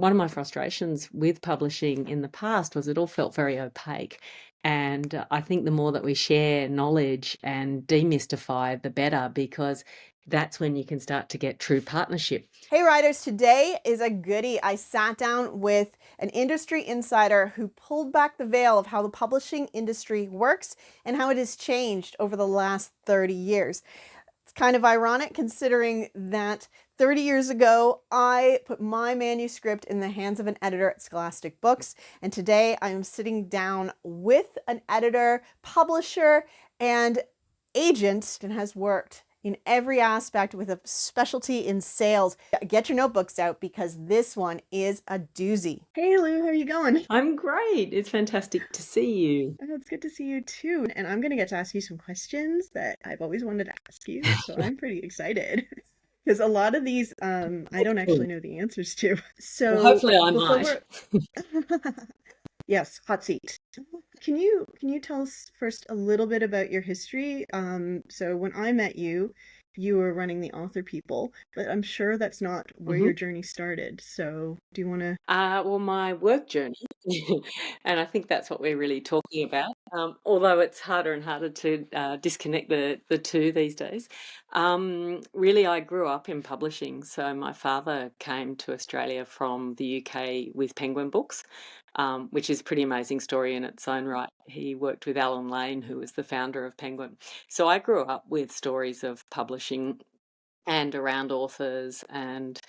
One of my frustrations with publishing in the past was it all felt very opaque. And I think the more that we share knowledge and demystify, the better, because that's when you can start to get true partnership. Hey writers, today is a goodie. I sat down with an industry insider who pulled back the veil of how the publishing industry works and how it has changed over the last 30 years. It's kind of ironic considering that 30 years ago, I put my manuscript in the hands of an editor at Scholastic Books, and today I am sitting down with an editor, publisher, and agent and has worked in every aspect with a specialty in sales. Get your notebooks out because this one is a doozy. Hey Lou, how are you going? I'm great. It's fantastic to see you. Oh, it's good to see you too. And I'm going to get to ask you some questions that I've always wanted to ask you, so I'm pretty excited. Because a lot of these, I don't actually know the answers to. Well, So hopefully I before might. we're yes, hot seat. Can you tell us first a little bit about your history? So when I met you, you were running the author people, but I'm sure that's not where Mhm. your journey started. So do you want to? Well, my work journey, and I think that's what we're really talking about. Although it's harder and harder to disconnect the two these days. Really, I grew up in publishing. So my father came to Australia from the UK with Penguin Books, which is a pretty amazing story in its own right. He worked with Alan Lane, who was the founder of Penguin. So I grew up with stories of publishing and around authors, and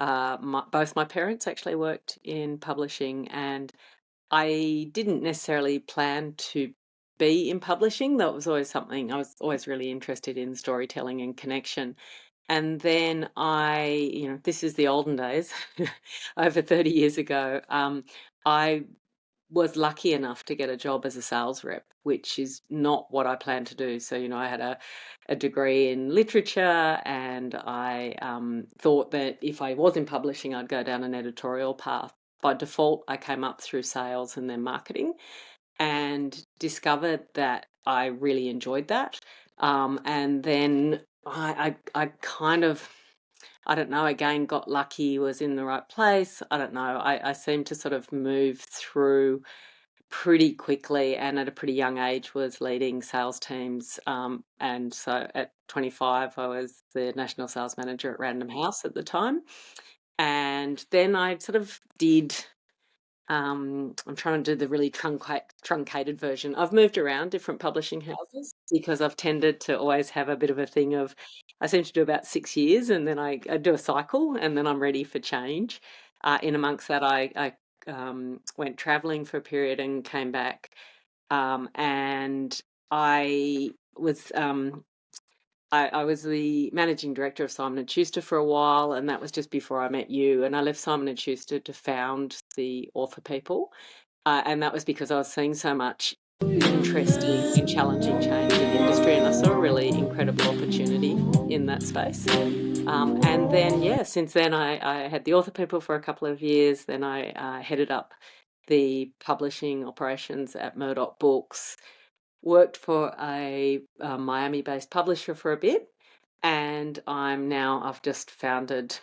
both my parents actually worked in publishing, and I didn't necessarily plan to be in publishing. That was always something I was always really interested in, storytelling and connection. And then this is the olden days, over 30 years ago. I was lucky enough to get a job as a sales rep, which is not what I planned to do. So, I had a degree in literature, and I thought that if I was in publishing, I'd go down an editorial path. By default, I came up through sales and then marketing, and discovered that I really enjoyed that. And then I kind of, I don't know, again, got lucky, was in the right place. I don't know. I seemed to sort of move through pretty quickly, and at a pretty young age was leading sales teams. And so at 25, I was the national sales manager at Random House at the time. And then I sort of did, I'm trying to do the really truncated version. I've moved around different publishing houses because I've tended to always have a bit of a thing of, I seem to do about 6 years, and then I do a cycle, and then I'm ready for change. In amongst that, I went traveling for a period and came back, and I was I was the managing director of Simon and Schuster for a while, and that was just before I met you. And I left Simon and Schuster to found the Author People, and that was because I was seeing so much interesting and challenging change in the industry, and I saw a really incredible opportunity in that space. And then, yeah, since then I had the Author People for a couple of years. Then I headed up the publishing operations at Murdoch Books, worked for a Miami-based publisher for a bit, and I've just founded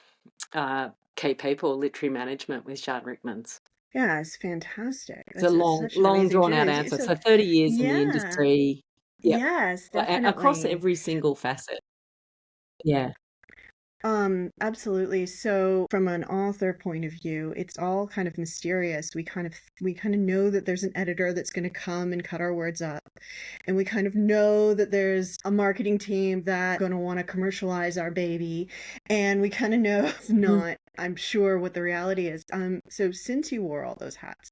Key People Literary Management with Jean Rickmans. Yeah, it's fantastic. It's a It's long, such an long amazing drawn out journey. answer. So, So 30 years in the yeah, industry. Yep. yes, Across definitely. every single facet. Yeah. Absolutely. So from an author point of view, it's all kind of mysterious. We kind of know that there's an editor that's going to come and cut our words up. And we kind of know that there's a marketing team that's going to want to commercialize our baby. And we kind of know it's Mhm. not, I'm sure, what the reality is. So since you wore all those hats,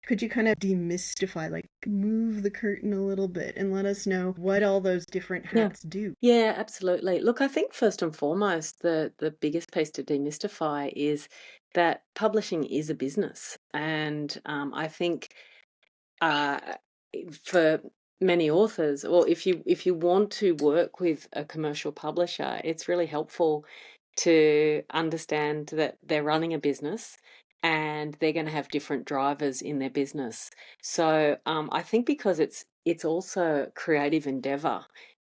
could you kind of demystify, like move the curtain a little bit and let us know what all those different Yeah. hats do? Yeah, absolutely. Look, I think first and foremost, the biggest piece to demystify is that publishing is a business. And I think uh, for many authors, or if you want to work with a commercial publisher, it's really helpful to understand that they're running a business and they're going to have different drivers in their business. So I think because it's also a creative endeavor,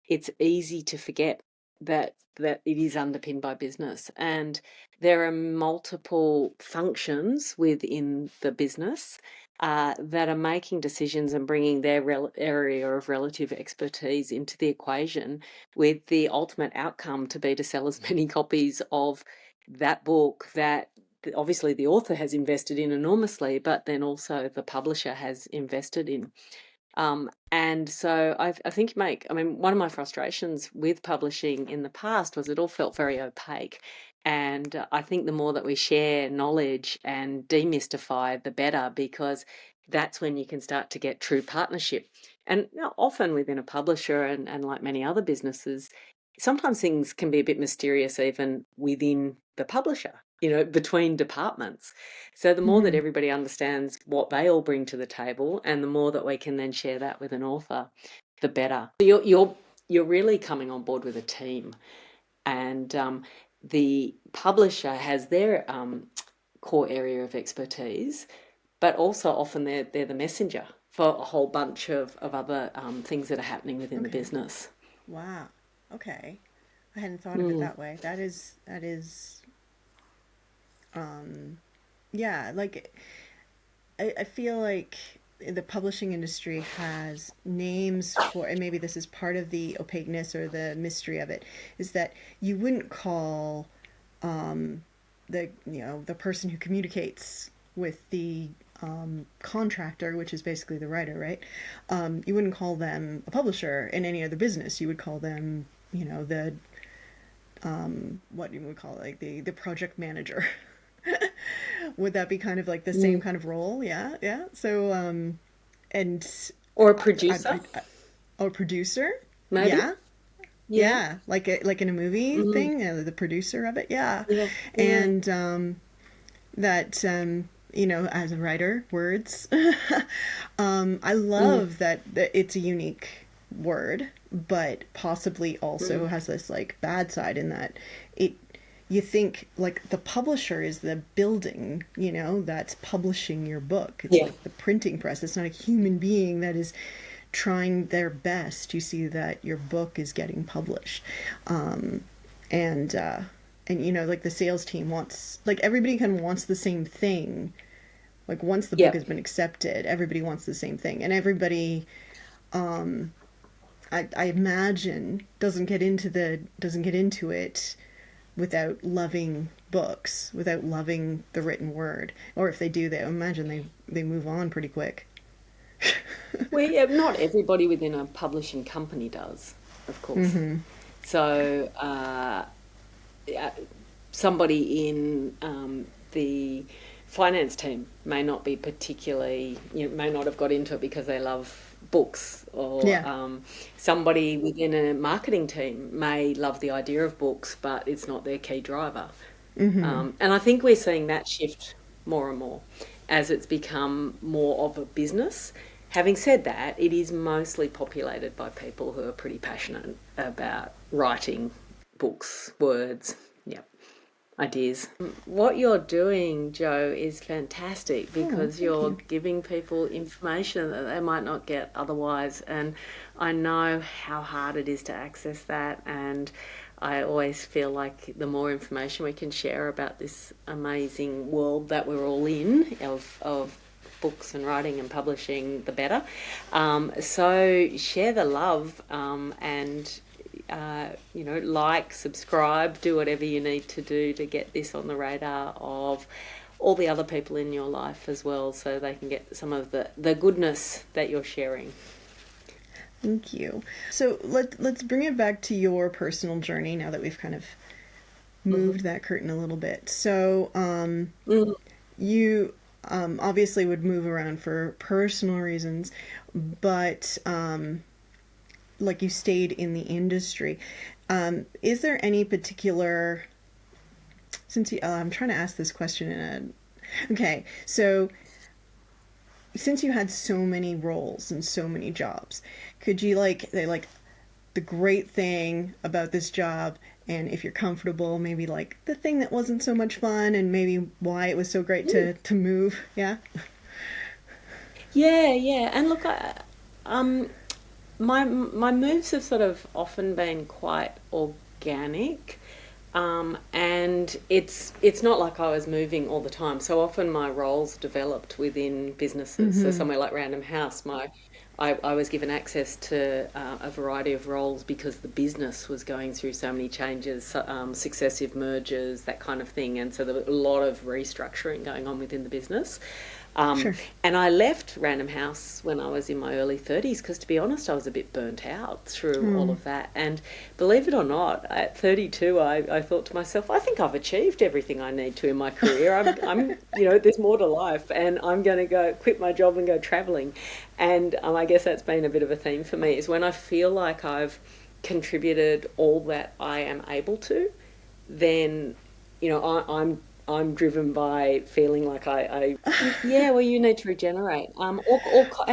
it's easy to forget that it is underpinned by business, and there are multiple functions within the business that are making decisions and bringing their area of relative expertise into the equation, with the ultimate outcome to be to sell as many copies of that book that obviously the author has invested in enormously, but then also the publisher has invested in. And so I think one of my frustrations with publishing in the past was it all felt very opaque. And I think the more that we share knowledge and demystify, the better, because that's when you can start to get true partnership. And often within a publisher and like many other businesses, sometimes things can be a bit mysterious even within the publisher, between departments. So the more that everybody understands what they all bring to the table, and the more that we can then share that with an author, the better. You're really coming on board with a team, and the publisher has their core area of expertise, but also often they're the messenger for a whole bunch of other things that are happening within the business. Wow. Okay. I hadn't thought of it that way. That is yeah, like I feel like the publishing industry has names for, and maybe this is part of the opaqueness or the mystery of it, is that you wouldn't call the person who communicates with the contractor, which is basically the writer, right? You wouldn't call them a publisher in any other business. You would call them, the what you would call it, like the project manager. Would that be kind of like the same kind of role? Yeah, yeah. So, and or a producer, or a producer, maybe. Yeah, like in a movie thing, the producer of it, yeah. And that as a writer, words. I love that it's a unique word, but possibly also has this like bad side in that you think like the publisher is the building, that's publishing your book. It's like the printing press. It's not a human being that is trying their best to see that your book is getting published. And like the sales team wants, like everybody kind of wants the same thing. Like once the book has been accepted, everybody wants the same thing. And everybody, I imagine doesn't get into it without loving books, without loving the written word. Or if they do, I imagine they move on pretty quick. Well, not everybody within a publishing company does, of course. So somebody in the finance team may not be particularly, may not have got into it because they love books, or somebody within a marketing team may love the idea of books, but it's not their key driver. And I think we're seeing that shift more and more as it's become more of a business. Having said that, it is mostly populated by people who are pretty passionate about writing books, words, ideas. What you're doing, Jo, is fantastic, because you're giving people information that they might not get otherwise. And I know how hard it is to access that. And I always feel like the more information we can share about this amazing world that we're all in of books and writing and publishing, the better. So share the love, and like, subscribe, do whatever you need to do to get this on the radar of all the other people in your life as well, so they can get some of the goodness that you're sharing. Thank you. So let's bring it back to your personal journey now that we've kind of moved that curtain a little bit. So you obviously would move around for personal reasons, but like you stayed in the industry. Is there any particular, I'm trying to ask this question okay, so since you had so many roles and so many jobs, could you the great thing about this job, and if you're comfortable, maybe like the thing that wasn't so much fun, and maybe why it was so great to move? Yeah. And look, my moves have sort of often been quite organic. And it's not like I was moving all the time. So often my roles developed within businesses. So Mm-hmm. somewhere like Random House, I was given access to a variety of roles because the business was going through so many changes, successive mergers, that kind of thing. And so there was a lot of restructuring going on within the business. Um, Sure. and I left Random House when I was in my early 30s because, to be honest, I was a bit burnt out through all Mm. of that. And believe it or not, at 32, I thought to myself, I think I've achieved everything I need to in my career. There's more to life, and I'm going to go quit my job and go traveling. And I guess that's been a bit of a theme for me, is when I feel like I've contributed all that I am able to, then I'm driven by feeling like yeah, well, you need to regenerate. And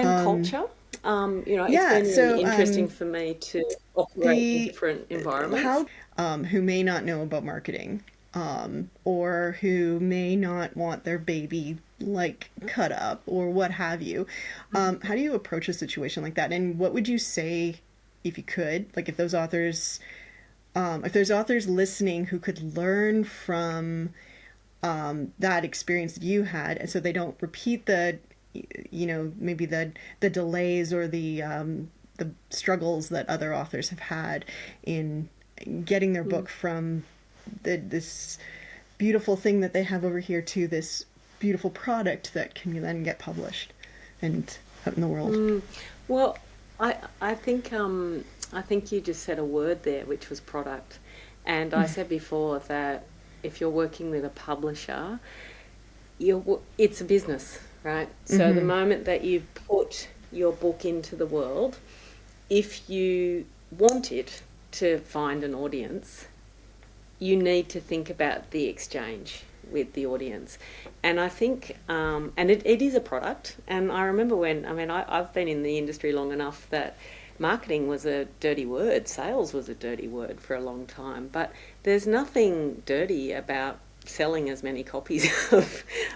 Um, culture. It's yeah. been really So interesting for me to operate in the different environments. how who may not know about marketing, or who may not want their baby like cut up or what have you, how do you approach a situation like that? And what would you say, if you could, like, if there's authors listening who could learn from that experience that you had, and so they don't repeat maybe the delays or the struggles that other authors have had in getting their book from this beautiful thing that they have over here to this beautiful product that can then get published and out in the world. Well, I think you just said a word there, which was product. And I said before that if you're working with a publisher, it's a business, right? So the Mm-hmm. moment that you put your book into the world, if you want it to find an audience, you need to think about the exchange with the audience. And I think, and it is a product. And I remember I've been in the industry long enough that marketing was a dirty word, sales was a dirty word for a long time. But there's nothing dirty about selling as many copies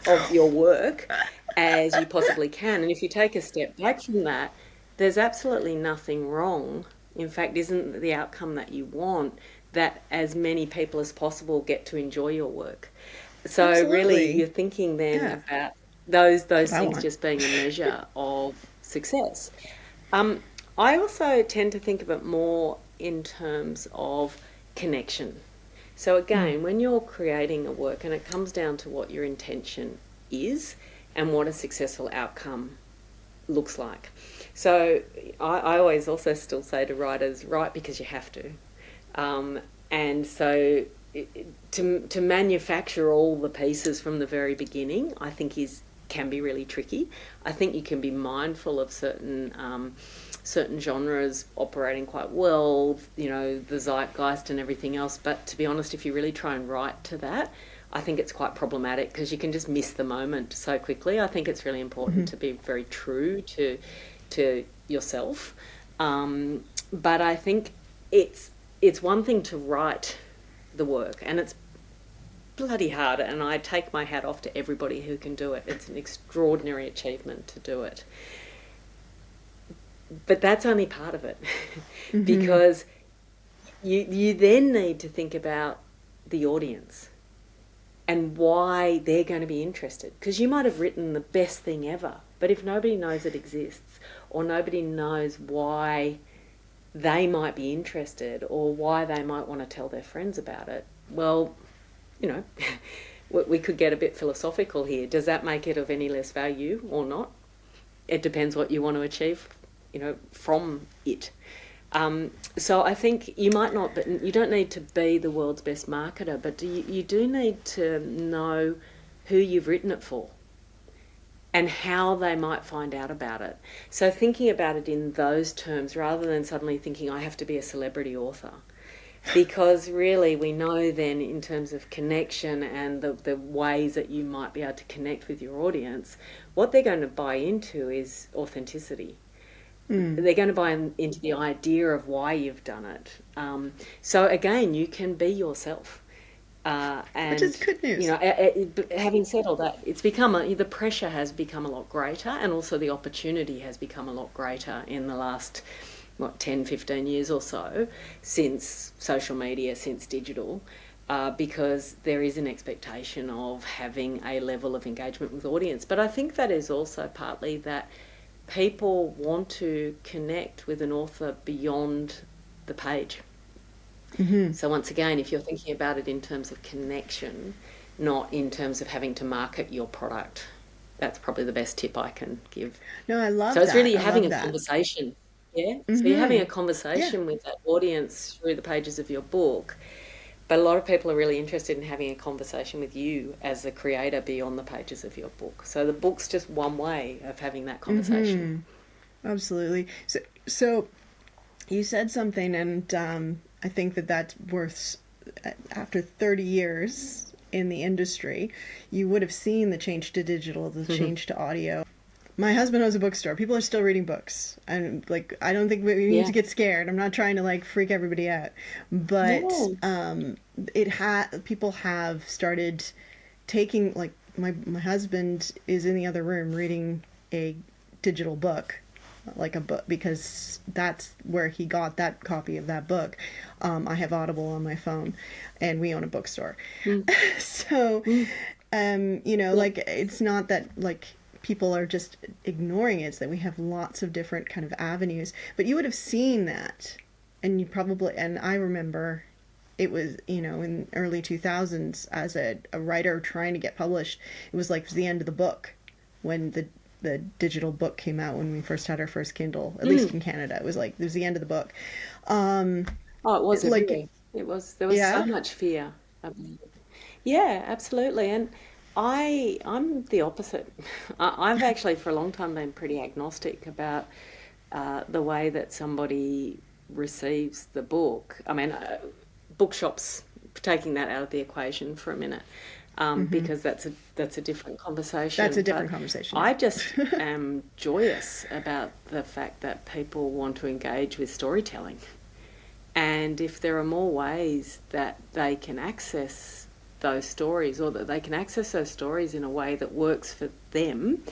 of your work as you possibly can. And if you take a step back from that, there's absolutely nothing wrong. In fact, isn't the outcome that you want that as many people as possible get to enjoy your work? So really, Absolutely. you're thinking then Yeah. about That's those what I things want. just being a measure of success. Um, I also tend to think of it more in terms of connection. So Mm. again, when you're creating a work, and it comes down to what your intention is and what a successful outcome looks like. So I always also still say to writers, write because you have to. And so to manufacture all the pieces from the very beginning, I think can be really tricky. I think you can be mindful of certain genres operating quite well, the zeitgeist and everything else. But to be honest, if you really try and write to that, I think it's quite problematic because you can just miss the moment so quickly. I think it's really important to be very true to yourself. But I think it's one thing to write the work, and it's bloody hard, and I take my hat off to everybody who can do it. It's an extraordinary achievement to do it. But that's only part of it Mm-hmm. because you then need to think about the audience and why they're going to be interested. Because you might have written the best thing ever, but if nobody knows it exists or nobody knows why they might be interested or why they might want to tell their friends about it, well, you know, we could get a bit philosophical here. Does that make it of any less value or not? It depends what you want to achieve, from it. So I think you might not, but you don't need to be the world's best marketer, but you do need to know who you've written it for and how they might find out about it. So thinking about it in those terms rather than suddenly thinking I have to be a celebrity author. Because really we know then in terms of connection and the ways that you might be able to connect with your audience, what they're going to buy into is authenticity. Mm. They're going to buy into the idea of why you've done it. So again, you can be yourself. Which is And good news. having said all that, the pressure has become a lot greater, and also the opportunity has become a lot greater in the last 10, 15 years or so since social media, since digital, because there is an expectation of having a level of engagement with audience. But I think that is also partly that people want to connect with an author beyond the page. So once again, if you're thinking about it in terms of connection, not in terms of having to market your product, that's probably the best tip I can give. No, I love So it's that. really I having love a that. conversation. Yeah. So you're having a Yeah. conversation with that audience through the pages of your book. But a lot of people are really interested in having a conversation with you as the creator beyond the pages of your book. So the book's just one way of having that conversation. Absolutely. So you said something, and I think that that's worth, after 30 years in the industry, you would have seen the change to digital, the change to audio. My husband owns a bookstore. People are still reading books. And, like, I don't think we need to Yeah. get scared. I'm not trying to, like, freak everybody out. But Yeah. people have started taking, like, my husband is in the other room reading a digital book, like a book, because that's where he got that copy of that book. I have Audible on my phone, and we own a bookstore. Mm. So, Mm. Yeah. like, it's not that, like, people are just ignoring it. It's that we have lots of different kind of avenues. But you would have seen that, and I remember it was, in early 2000s, as a writer trying to get published, it was like the end of the book when the digital book came out, when we first had our first Kindle, at least in Canada. It was like, it was the end of the book. Oh, it was Like, everywhere. There was so yeah. much fear about it. Yeah, absolutely. And I'm the opposite. I've actually for a long time been pretty agnostic about the way that somebody receives the book. I mean, bookshops, taking that out of the equation for a minute, because that's a different That's a conversation. But different conversation, I yeah. just am joyous about the fact that people want to engage with storytelling. And if there are more ways that they can access those stories, or that they can access those stories in a way that works for them,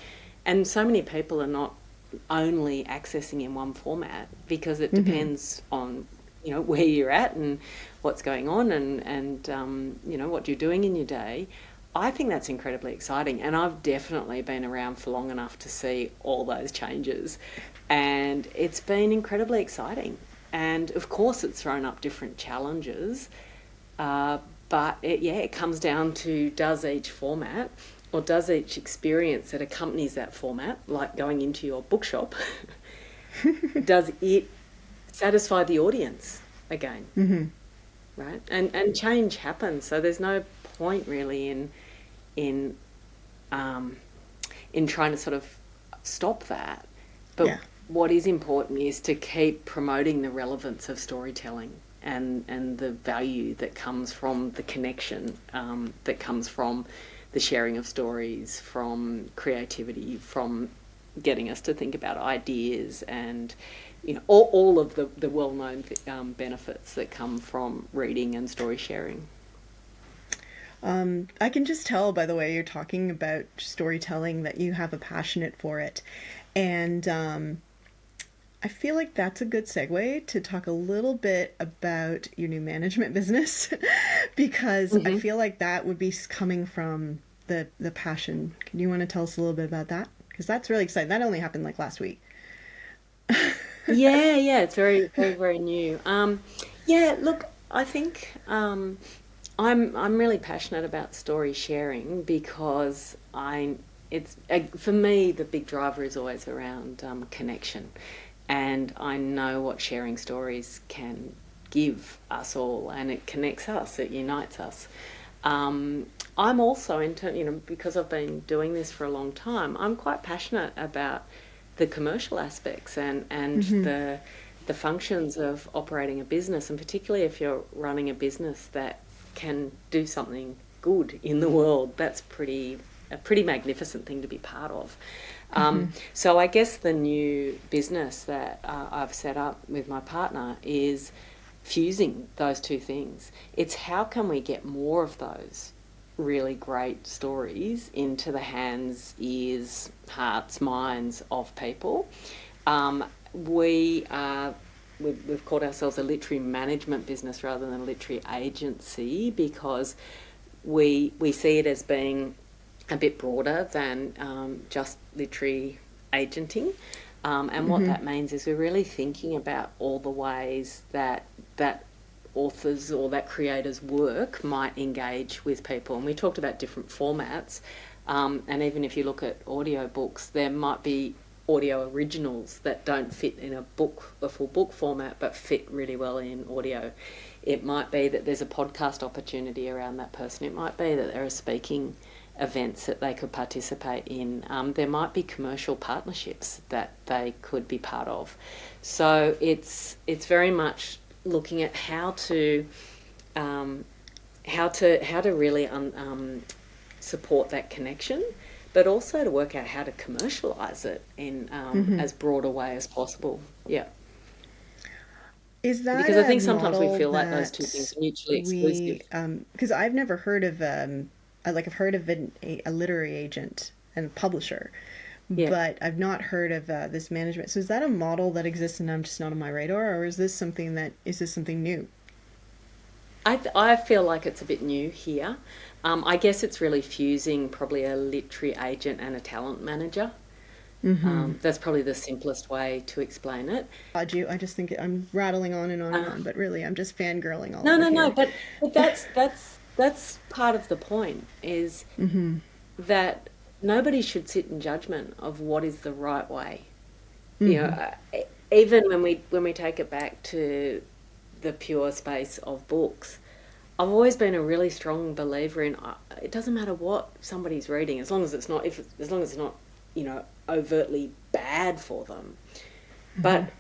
and so many people are not only accessing in one format, because it depends on where you're at and what's going on, and what you're doing in your day. I think that's incredibly exciting, and I've definitely been around for long enough to see all those changes, and it's been incredibly exciting. And of course, it's thrown up different challenges, uh, but it comes down to, does each format, or does each experience that accompanies that format, like going into your bookshop, does it satisfy the audience again, right? And change happens, so there's no point really in um, in trying to sort of stop that. But Yeah. what is important is to keep promoting the relevance of storytelling, and the value that comes from the connection, that comes from the sharing of stories, from creativity, from getting us to think about ideas, and all of the well-known benefits that come from reading and story sharing. I can just tell by the way you're talking about storytelling that you have a passionate for it. And I feel like that's a good segue to talk a little bit about your new management business, because I Hmm. feel like that would be coming from the passion. Can you want to tell us a little bit about that? Because that's really exciting. That only happened like last week. Yeah, yeah, it's very, very, very new. Yeah, look, I think I'm really passionate about story sharing, because it's for me, the big driver is always around connection, and I know what sharing stories can give us all, and it connects us, it unites us. Um, I'm also because I've been doing this for a long time, I'm quite passionate about the commercial aspects, and the functions of operating a business, and particularly if you're running a business that can do something good in the world. That's a pretty magnificent thing to be part of. So I guess the new business that I've set up with my partner is fusing those two things. It's how can we get more of those really great stories into the hands, ears, hearts, minds of people. We are we've called ourselves a literary management business rather than a literary agency, because we see it as being a bit broader than just literary agenting. And what that means is we're really thinking about all the ways that authors or that creators' work might engage with people. And we talked about different formats. And even if you look at audiobooks, there might be audio originals that don't fit in a full book format, but fit really well in audio. It might be that there's a podcast opportunity around that person. It might be that there are speaking events that they could participate in. There might be commercial partnerships that they could be part of. So it's very much looking at how to really support that connection, but also to work out how to commercialise it in as broad a way as possible. Yeah. Is that because I think a sometimes we model feel like those that two things are mutually exclusive. because I've never heard of I've heard of a literary agent and publisher, Yeah. but I've not heard of this management. So is that a model that exists and I'm just not on my radar, or is this something new? I feel like it's a bit new here. I guess it's really fusing probably a literary agent and a talent manager. That's probably the simplest way to explain it. I just think I'm rattling on and on and on, but really I'm just fangirling all No, over no, here. but that's part of the point, is that nobody should sit in judgment of what is the right way. You know, even when we take it back to the pure space of books, I've always been a really strong believer in it doesn't matter what somebody's reading, as long as it's not overtly bad for them. But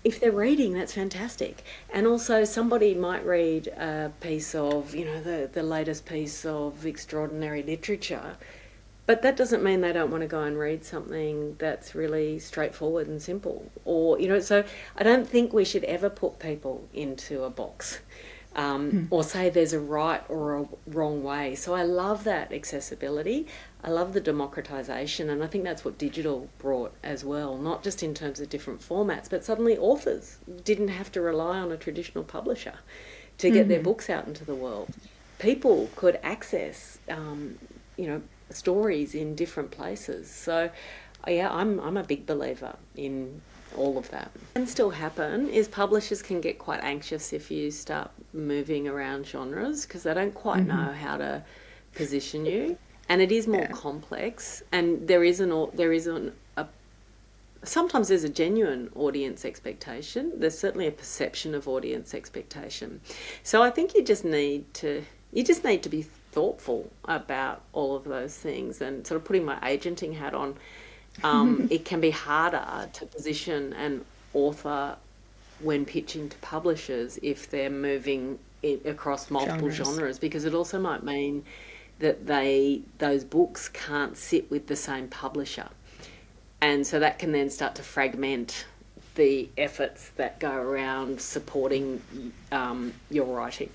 if they're reading, that's fantastic. And also somebody might read a piece of, the latest piece of extraordinary literature, but that doesn't mean they don't want to go and read something that's really straightforward and simple. Or, so I don't think we should ever put people into a box. Or say there's a right or a wrong way. So I love that accessibility. I love the democratization, and I think that's what digital brought as well, not just in terms of different formats, but suddenly authors didn't have to rely on a traditional publisher to get their books out into the world. People could access, stories in different places. So, yeah, I'm a big believer in all of that. What can still happen is publishers can get quite anxious if you start moving around genres, because they don't quite know how to position you, and it is more complex. And sometimes there's a genuine audience expectation. There's certainly a perception of audience expectation. So I think you just need to be thoughtful about all of those things. And sort of putting my agenting hat on, it can be harder to position an author when pitching to publishers if they're moving across multiple genres, because it also might mean that those books can't sit with the same publisher, and so that can then start to fragment the efforts that go around supporting your writing.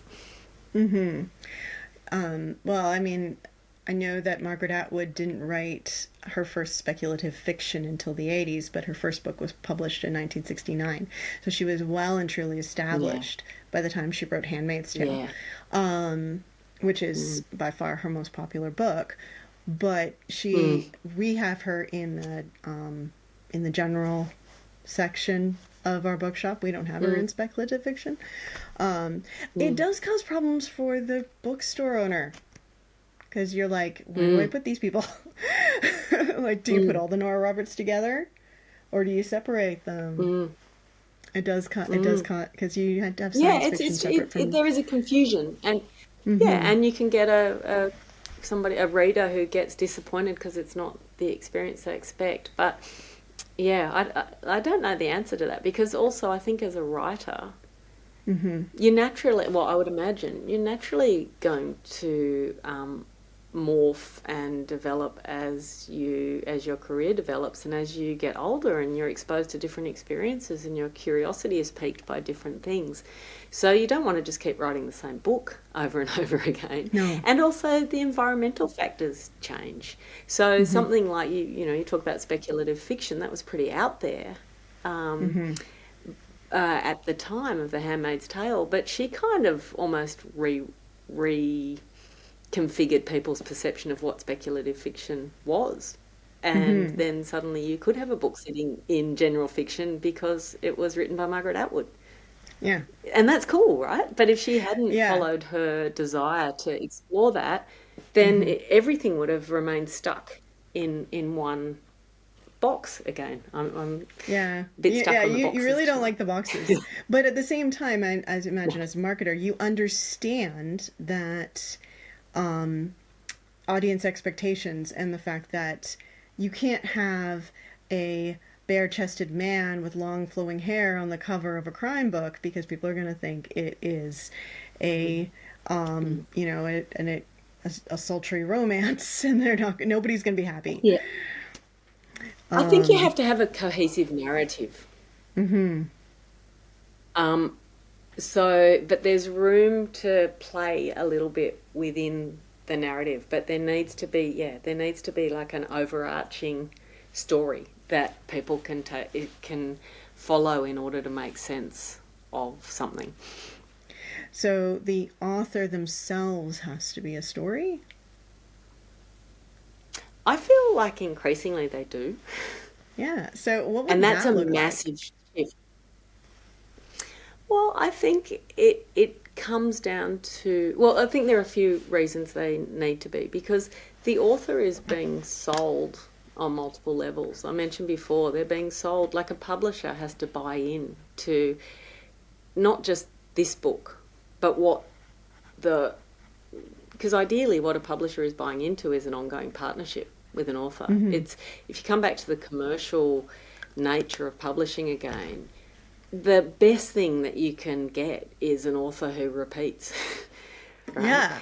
Well, I mean, I know that Margaret Atwood didn't write her first speculative fiction until the 80s, but her first book was published in 1969. So she was well and truly established by the time she wrote *Handmaid's Tale*, which is by far her most popular book. But we have her in the general section of our bookshop. We don't have her in speculative fiction. It does cause problems for the bookstore owner, because you're like, where do I put these people? Like, do you put all the Nora Roberts together, or do you separate them? It does because you had to have science fiction separate from. There is a confusion, and and you can get a reader who gets disappointed because it's not the experience they expect. But I don't know the answer to that, because also I think as a writer, you naturally, I would imagine you're naturally going to morph and develop as your career develops, and as you get older and you're exposed to different experiences and your curiosity is piqued by different things. So you don't want to just keep writing the same book over and over again. No. And also the environmental factors change. So something like you talk about speculative fiction, that was pretty out there. at the time of The Handmaid's Tale, but she kind of almost reconfigured people's perception of what speculative fiction was. And Hmm. then suddenly you could have a book sitting in general fiction because it was written by Margaret Atwood. Yeah. And that's cool, right? But if she hadn't Yeah. followed her desire to explore that, then Hmm. everything would have remained stuck in one box again. I'm Yeah. a bit Yeah, stuck on the you boxes really don't tonight. like the boxes. But at the same time, as imagine as a marketer, you understand that um, audience expectations and the fact that you can't have a bare-chested man with long flowing hair on the cover of a crime book because people are going to think it is a Mm. you know a sultry romance and they're not nobody's going to be happy. Yeah. I think you um have to have a cohesive narrative. mhm. Um, but there's room to play a little bit within the narrative, but there needs to be like an overarching story that people can follow in order to make sense of something. So the author themselves has to be a story. I feel like increasingly they do, Yeah, so what and would that's a that look like? massive shift. Well, I think it comes down to, well, I think there are a few reasons they need to be, because the author is being sold on multiple levels. I mentioned before, they're being sold, like a publisher has to buy in to not just this book, but the because ideally what a publisher is buying into is an ongoing partnership with an author. Hmm. It's, if you come back to the commercial nature of publishing again, the best thing that you can get is an author who repeats, right? Yeah,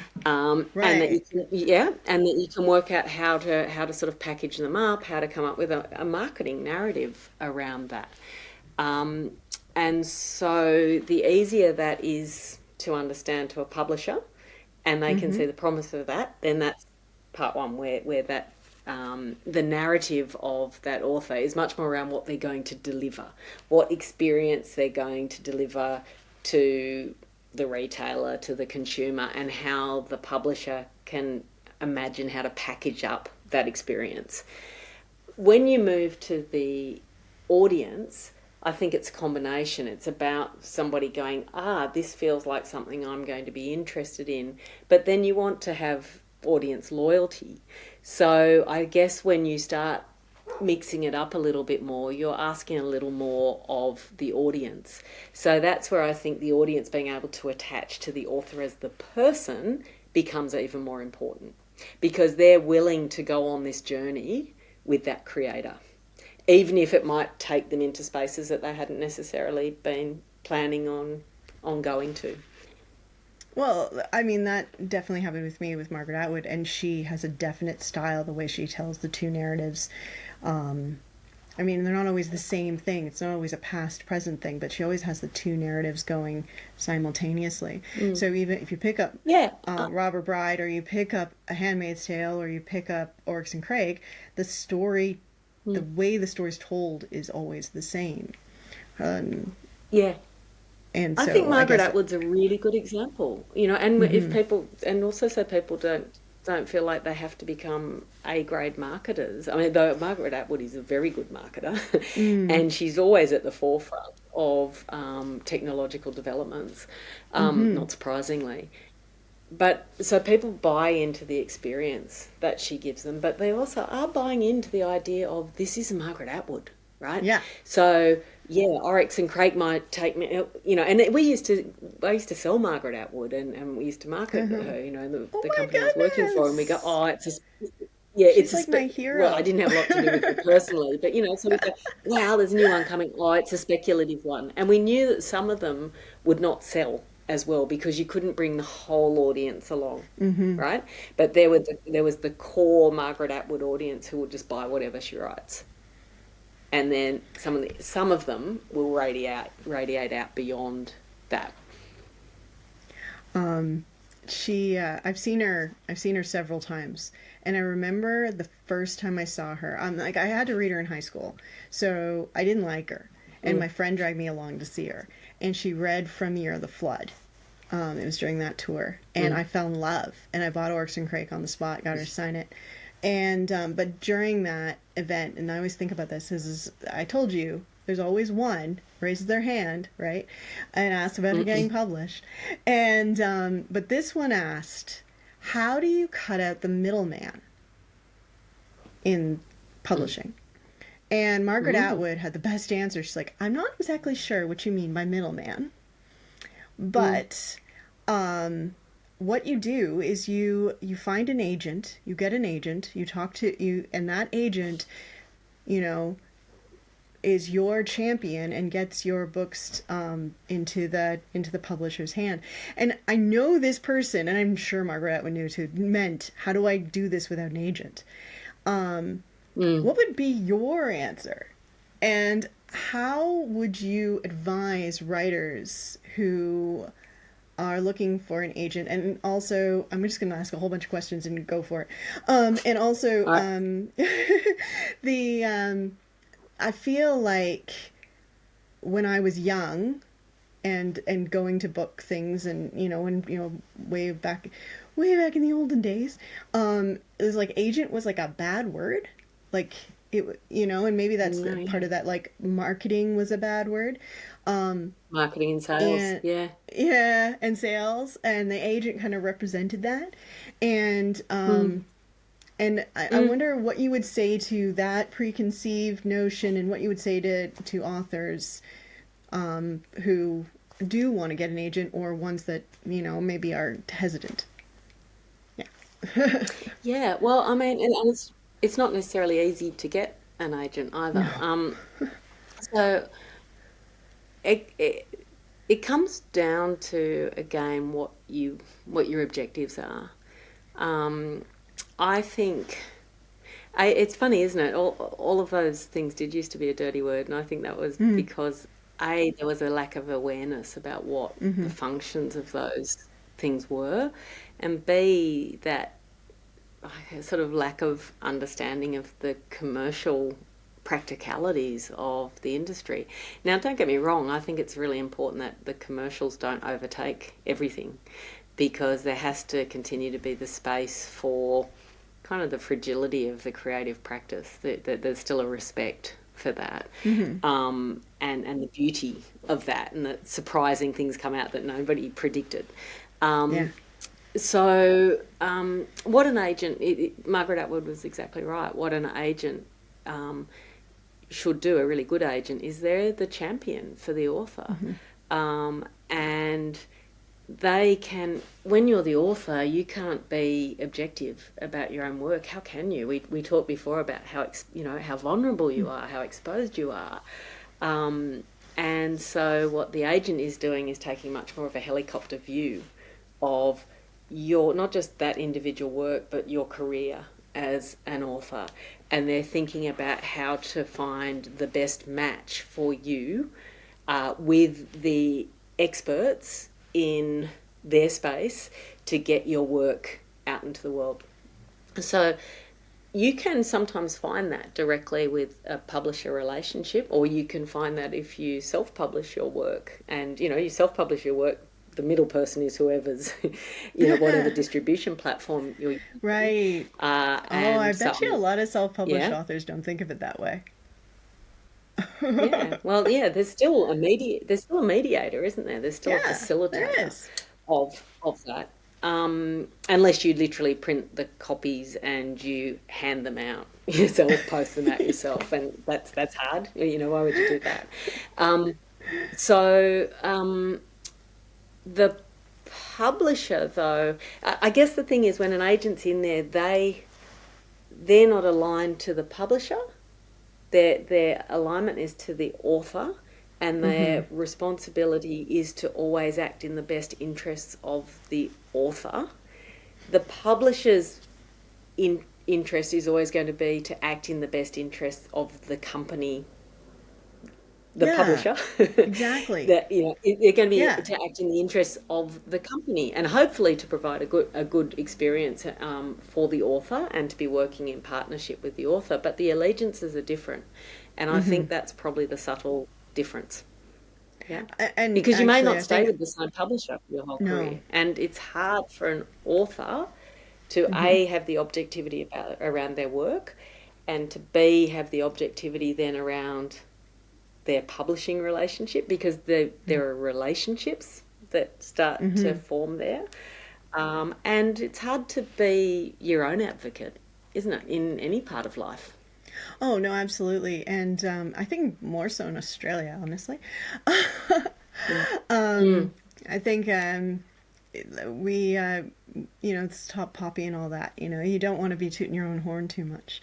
And that you right. can, yeah, and that you can work out how to sort of package them up, how to come up with a marketing narrative around that. Um, and so the easier that is to understand to a publisher, and they can Hmm. see the promise of that, then that's part one, where that the narrative of that author is much more around what they're going to deliver, what experience they're going to deliver to the retailer, to the consumer, and how the publisher can imagine how to package up that experience. When you move to the audience, I think it's a combination. It's about somebody going, this feels like something I'm going to be interested in. But then you want to have audience loyalty. So I guess when you start mixing it up a little bit more, you're asking a little more of the audience. So that's where I think the audience being able to attach to the author as the person becomes even more important, because they're willing to go on this journey with that creator, even if it might take them into spaces that they hadn't necessarily been planning on going to. Well, I mean, that definitely happened with me with Margaret Atwood, and she has a definite style, the way she tells the two narratives. Um, I mean, they're not always the same thing. It's not always a past present thing, but she always has the two narratives going simultaneously. Mm. So even if you pick up Yeah. Robber Bride, or you pick up A Handmaid's Tale, or you pick up Oryx and Craig, the story, the Mm. way the story's told is always the same. Um, Yeah. and I think so I Margaret guess. Atwood's a really good example, and if Hmm. people, and also so people don't feel like they have to become A grade marketers. I mean, though Margaret Atwood is a very good marketer, Mm, and she's always at the forefront of technological developments, hmm. not surprisingly. But so people buy into the experience that she gives them, but they also are buying into the idea of this is Margaret Atwood, right? Yeah. So yeah, Oryx and Craig might take me, and I used to sell Margaret Atwood, and we used to market Uh-huh. her, Oh the my company I was working for, and we go, goodness! oh, yeah, She's like my well, I hero. didn't have a lot to do with her personally, but so we go, wow, there's a new one coming. Oh, it's a speculative one, and we knew that some of them would not sell as well because you couldn't bring the whole audience along, Hmm. right? But there was the core Margaret Atwood audience who would just buy whatever she writes, and then some of them will radiate out beyond that. Um, I've seen her several times, and I remember the first time I saw her. Like I had to read her in high school, so I didn't like her, and my friend dragged me along to see her, and she read From Year of the Flood. It was during that tour, and I fell in love, and I bought Oryx and Crake on the spot, got her to sign it. And but during that event, and I always think about this, is I told you there's always one raises their hand, right, and asks about it getting published. And but this one asked, how do you cut out the middleman in publishing? And Margaret Atwood had the best answer. She's like, I'm not exactly sure what you mean by middleman, but what you do is you find an agent, you get an agent, you talk to you, and that agent, you know, is your champion and gets your books into the publisher's hand. And I know this person, and I'm sure Margaret Atwood knew too, meant, how do I do this without an agent? What would be your answer? And how would you advise writers who are looking for an agent? And also, I'm just going to ask a whole bunch of questions and go for it. And also, I feel like when I was young and going to book things, and way back in the olden days, it was like agent was like a bad word, like it, and maybe that's part of that, like marketing was a bad word. Marketing and sales, and sales, and the agent kind of represented that. And I wonder what you would say to that preconceived notion, and what you would say to authors who do want to get an agent, or ones that maybe are hesitant. Yeah, well, I mean, and it's not necessarily easy to get an agent either. No. So it comes down to, again, what your objectives are. I think it's funny, isn't it? All of those things did used to be a dirty word, and I think that was because there was a lack of awareness about what the functions of those things were, and B, that sort of lack of understanding of the commercial practicalities of the industry. Now, don't get me wrong, I think it's really important that the commercials don't overtake everything, because there has to continue to be the space for kind of the fragility of the creative practice, that there's still a respect for that, and the beauty of that, and that surprising things come out that nobody predicted. So what an agent, Margaret Atwood was exactly right, what an agent should do, a really good agent, is they're the champion for the author. And they can, when you're the author, you can't be objective about your own work. How can you? We talked before about how vulnerable you are, how exposed you are. And so what the agent is doing is taking much more of a helicopter view of your, not just that individual work, but your career as an author. And they're thinking about how to find the best match for you with the experts in their space to get your work out into the world. So you can sometimes find that directly with a publisher relationship, or you can find that if you self-publish your work. And you self-publish your work, the middle person is whoever's whatever distribution platform you're right. I bet you a lot of self-published authors don't think of it that way. There's still a mediator, isn't there? There's still a facilitator of that. Unless you literally print the copies and you hand them out yourself, post them out yourself, and that's hard. Why would you do that? The publisher, though, I guess the thing is, when an agent's in there, they're not aligned to the publisher. Their alignment is to the author, and their responsibility is to always act in the best interests of the author. The publisher's interest is always going to be to act in the best interests of the company, the publisher. Exactly. That they're going to be to act in the interests of the company, and hopefully to provide a good experience for the author, and to be working in partnership with the author. But the allegiances are different, and I think that's probably the subtle difference. Yeah. And Because you may actually, not I stay think with the same publisher for your whole no. career. And it's hard for an author to Hmm. A, have the objectivity around their work, and to B, have the objectivity then around their publishing relationship, because there are relationships that start to Hmm. form there. And it's hard to be your own advocate, isn't it, in any part of life? Oh no, absolutely, and I think more so in Australia, honestly. Mm. um, Mm. I think we, it's top poppy and all that. You don't want to be tooting your own horn too much.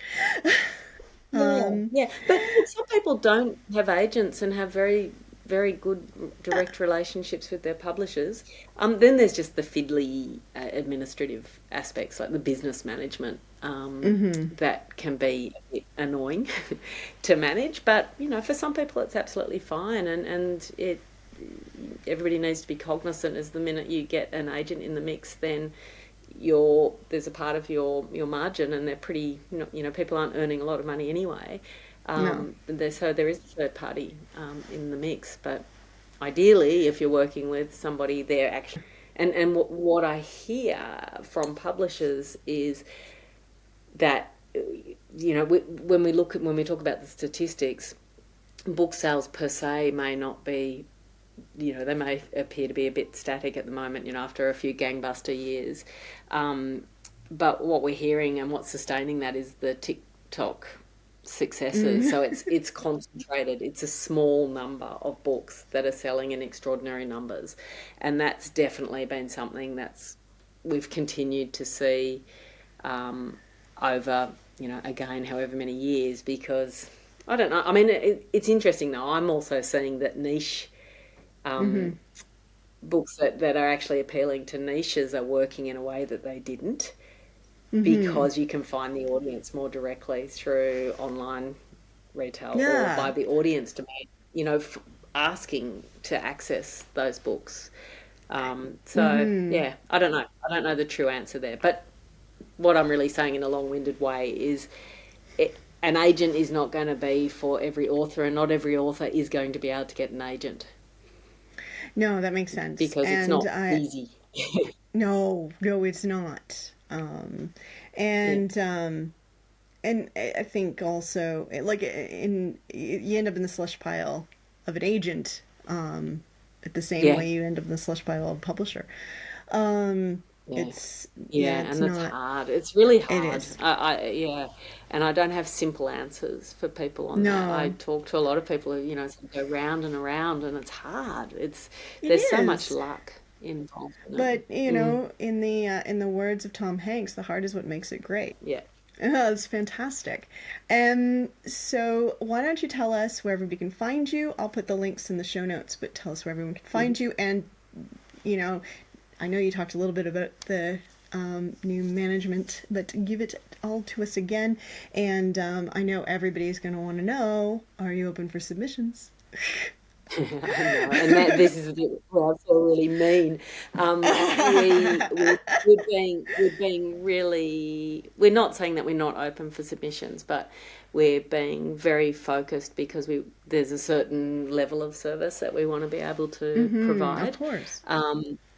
Yeah, Um, yeah. But some people don't have agents and have very, very good direct relationships with their publishers. Then there's just the fiddly administrative aspects, like the business management, hmm. that can be a bit annoying to manage. But, for some people it's absolutely fine, and everybody needs to be cognizant is the minute you get an agent in the mix, then there's a part of your margin, and they're pretty, people aren't earning a lot of money anyway. No. So there is a third party in the mix, but ideally, if you're working with somebody, they're actually. And what I hear from publishers is that, when we talk about the statistics, book sales per se may not be, they may appear to be a bit static at the moment, after a few gangbuster years. But what we're hearing and what's sustaining that is the TikTok successes. Mm. So it's concentrated. It's a small number of books that are selling in extraordinary numbers, and that's definitely been something that's we've continued to see over, again, however many years. Because I don't know. I mean, it's interesting though. I'm also seeing that niche Hmm. books that are actually appealing to niches are working in a way that they didn't, Hmm. because you can find the audience more directly through online retail, or by Yeah. the audience demand, asking to access those books. So Hmm. yeah, I don't know the true answer there, but what I'm really saying in a long-winded way is, an agent is not going to be for every author, and not every author is going to be able to get an agent, No, that makes sense. because it's And not I easy. no, no, it's not. Yeah. And I think also, like, you end up in the slush pile of an agent, the same Yeah. way you end up in the slush pile of a publisher. Um, Yeah. it's yeah, Yeah, it's and that's not. hard. It's really It hard. is. Yeah, and I don't have simple answers for people on that. I No, talk to a lot of people who, go round and around, and it's hard. it There's so much is. luck involved in it. But Mm, in the words of Tom Hanks, the heart is what makes it great. yeah. Oh, that's fantastic. So why don't you tell us where everybody can find you? I'll put the links in the show notes, but tell us where everyone can Mhm. find you. And, you know, I know you talked a little bit about the new management, but give it all to us again. And I know everybody's going to want to know, are you open for submissions? I know, and this is where I feel really mean. We're being really. We're not saying that we're not open for submissions, but we're being very focused, because there's a certain level of service that we want to be able to Mm-hmm, of provide, course.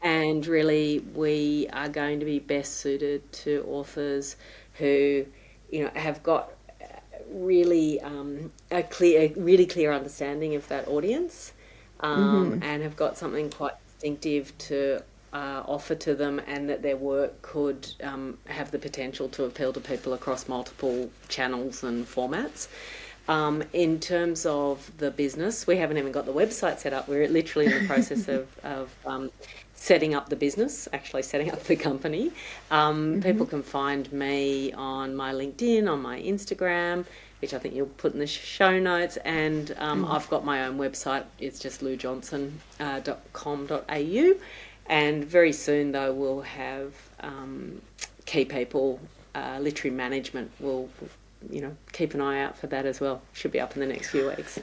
and really we are going to be best suited to authors who, have got really a really clear understanding of that audience, Mm-hmm. and have got something quite distinctive to offer to them, and that their work could have the potential to appeal to people across multiple channels and formats. In terms of the business, we haven't even got the website set up. We're literally in the process of setting up the business, actually setting up the company. Mm-hmm. People can find me on my LinkedIn, on my Instagram, which I think you'll put in the show notes. And Oh. I've got my own website. It's just loujohnson.com.au. And very soon, though, we'll have key people, literary management will, keep an eye out for that as well. Should be up in the next few weeks.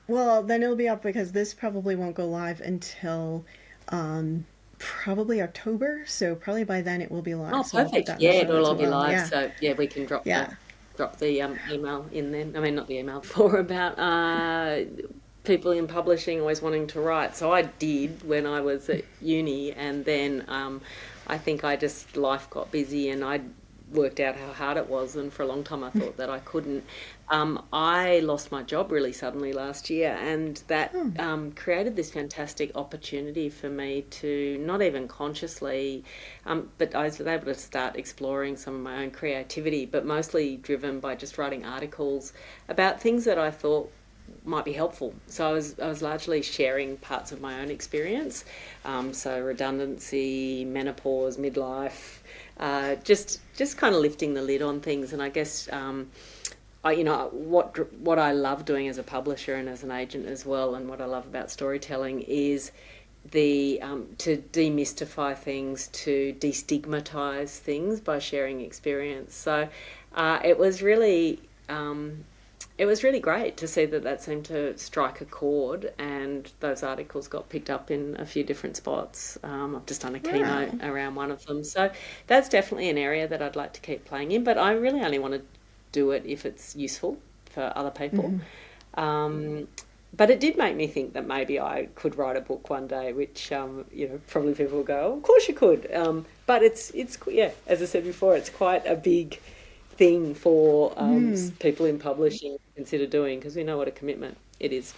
Well, then it'll be up because this probably won't go live until um, probably October. So probably by then it will be live. Oh, So I'll put perfect. that in the Yeah, show it'll notes all as be well. live. Yeah. So yeah, we can drop Yeah. the email in then. I mean, not the email, for about people in publishing always wanting to write. So I did when I was at uni, and then I think life got busy, and I worked out how hard it was, and for a long time I thought that I couldn't. I lost my job really suddenly last year, and that created this fantastic opportunity for me to not even consciously, but I was able to start exploring some of my own creativity, but mostly driven by just writing articles about things that I thought might be helpful. So I was largely sharing parts of my own experience, so redundancy, menopause, midlife, just kind of lifting the lid on things. And I guess what I love doing as a publisher and as an agent as well, and what I love about storytelling is the to demystify things, to destigmatize things by sharing experience. So it was really great to see that seemed to strike a chord, and those articles got picked up in a few different spots. I've just done a keynote around one of them. So that's definitely an area that I'd like to keep playing in, but I really only want to do it if it's useful for other people. But it did make me think that maybe I could write a book one day, which, probably people will go, oh, of course you could. But it's as I said before, it's quite a big thing for people in publishing to consider doing, because we know what a commitment it is.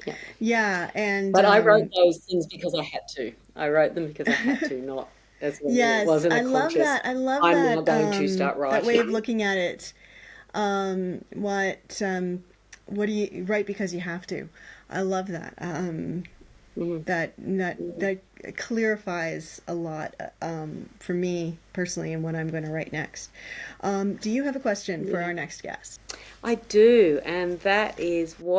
Yeah. Yeah, and But I wrote those things because I had to. I wrote them because I had to, not as it yes, wasn't I a love conscious, that. I love I'm now that going to start that way of writing. looking at it. What do you write because you have to? I love that. That clarifies a lot for me personally and what I'm going to write next. Do you have a question for our next guest? I do, and that is, what